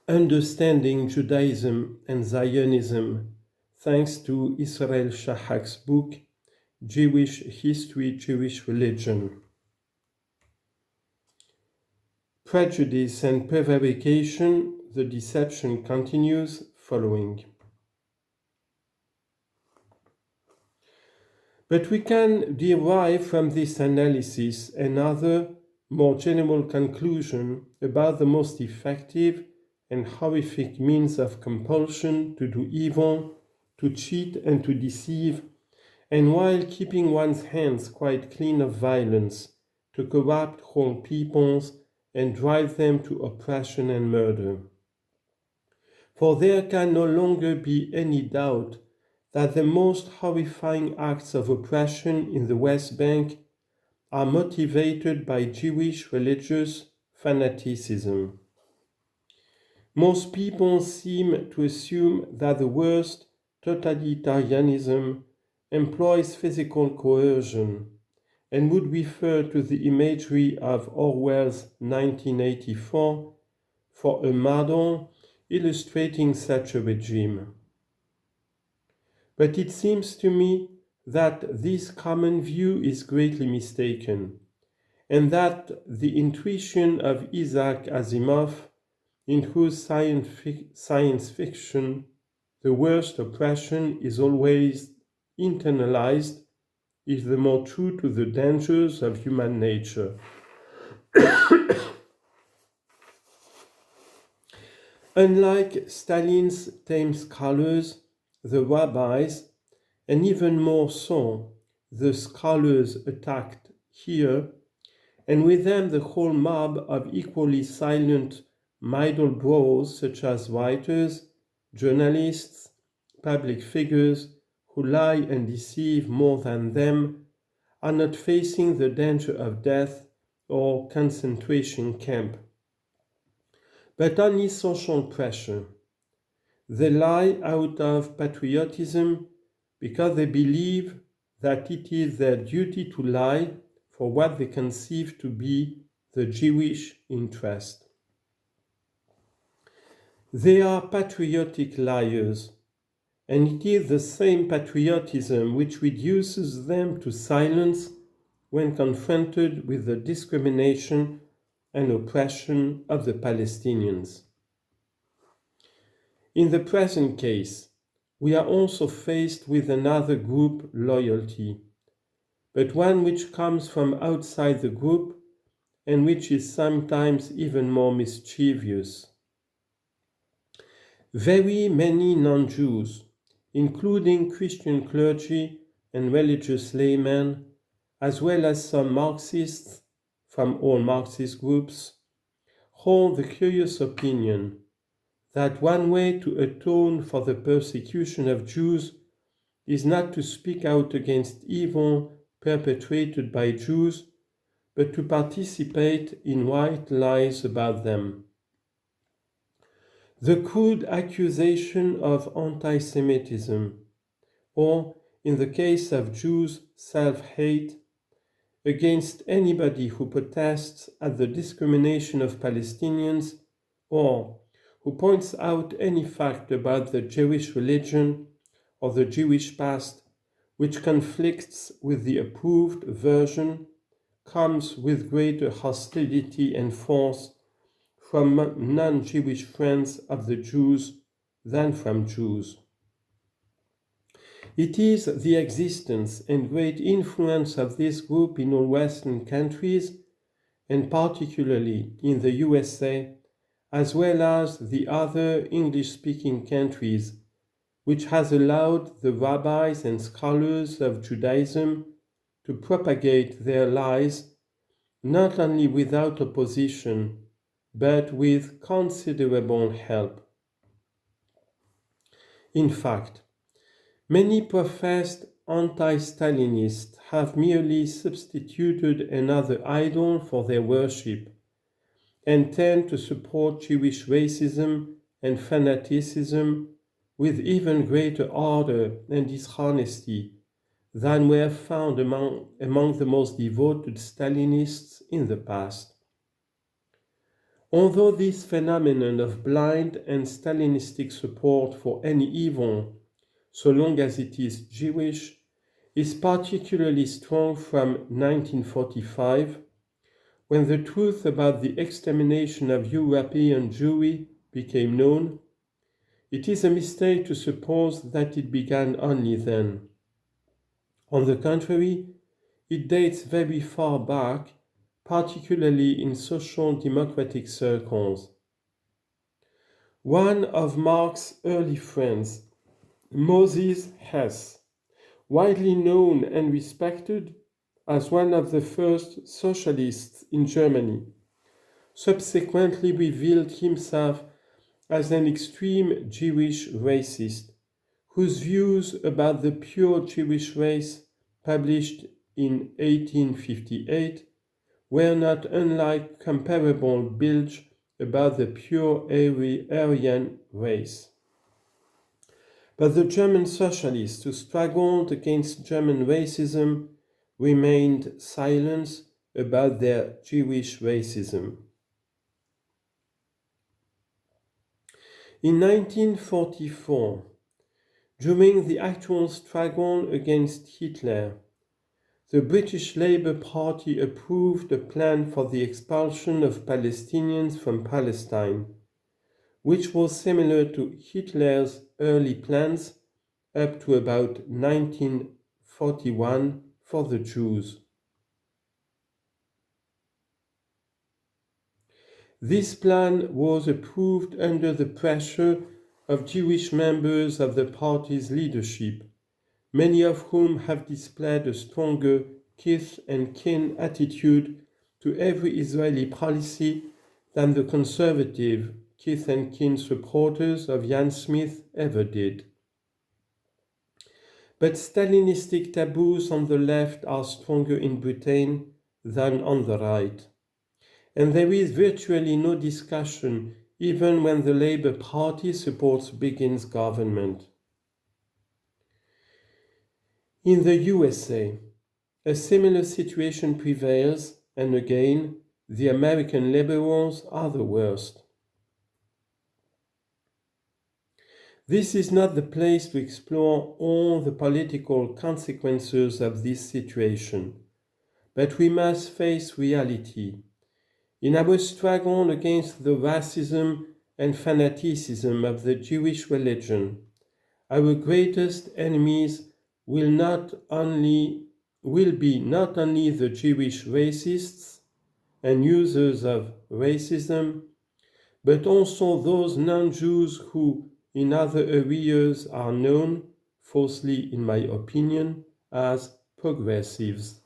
Understanding Judaism and Zionism, thanks to Israel SHAHAK's book, Jewish History, Jewish Religion. Prejudice and prevarication, the deception continues, following. But we can derive from this analysis another, more general conclusion about the most effective and horrific means of compulsion to do evil, to cheat and to deceive, and while keeping one's hands quite clean of violence, to corrupt whole peoples and drive them to oppression and murder. For there can no longer be any doubt that the most horrifying acts of oppression in the West Bank are motivated by Jewish religious fanaticism. Most people seem to assume that the worst totalitarianism employs physical coercion and would refer to the imagery of Orwell's 1984 for a model illustrating such a regime. But it seems to me that this common view is greatly mistaken, and that the intuition of Isaac Asimov, in whose science fiction the worst oppression is always internalized, is the more true to the dangers of human nature. Unlike Stalin's tame scholars, the rabbis, and even more so, the scholars attacked here, and with them the whole mob of equally silent middle brows such as writers, journalists, public figures who lie and deceive more than them, are not facing the danger of death or concentration camp, but only social pressure. They lie out of patriotism because they believe that it is their duty to lie for what they conceive to be the Jewish interest. They are patriotic liars, and it is the same patriotism which reduces them to silence when confronted with the discrimination and oppression of the Palestinians. In the present case, we are also faced with another group loyalty, but one which comes from outside the group and which is sometimes even more mischievous. Very many non-Jews, including Christian clergy and religious laymen, as well as some Marxists from all Marxist groups, hold the curious opinion that one way to atone for the persecution of Jews is not to speak out against evil perpetrated by Jews, but to participate in white lies about them. The crude accusation of anti-Semitism, or, in the case of Jews, self-hate, against anybody who protests at the discrimination of Palestinians, or who points out any fact about the Jewish religion or the Jewish past which conflicts with the approved version, comes with greater hostility and force from non-Jewish friends of the Jews than from Jews. It is the existence and great influence of this group in all Western countries, and particularly in the USA, as well as the other English-speaking countries, which has allowed the rabbis and scholars of Judaism to propagate their lies, not only without opposition, but with considerable help. In fact, many professed anti-Stalinists have merely substituted another idol for their worship, and tend to support Jewish racism and fanaticism with even greater ardor and dishonesty than were found among the most devoted Stalinists in the past. Although this phenomenon of blind and Stalinistic support for any evil, so long as it is Jewish, is particularly strong from 1945, when the truth about the extermination of European Jewry became known, it is a mistake to suppose that it began only then. On the contrary, it dates very far back, particularly in social democratic circles. One of Marx's early friends, Moses Hess, widely known and respected as one of the first socialists in Germany, subsequently revealed himself as an extreme Jewish racist, whose views about the pure Jewish race, published in 1858, were not unlike comparable bilge about the pure Aryan race. But the German socialists who struggled against German racism remained silent about their Jewish racism. In 1944, during the actual struggle against Hitler, the British Labour Party approved a plan for the expulsion of Palestinians from Palestine, which was similar to Hitler's early plans up to about 1941 for the Jews. This plan was approved under the pressure of Jewish members of the party's leadership, many of whom have displayed a stronger kith and kin attitude to every Israeli policy than the conservative kith and kin supporters of Jan Smith ever did. But Stalinistic taboos on the left are stronger in Britain than on the right. And there is virtually no discussion even when the Labour Party supports Begin's government. In the USA, a similar situation prevails, and again, the American liberals are the worst. This is not the place to explore all the political consequences of this situation, but we must face reality. In our struggle against the racism and fanaticism of the Jewish religion, our greatest enemies will be not only the Jewish racists and users of racism, but also those non-Jews who in other areas are known, falsely in my opinion, as progressives.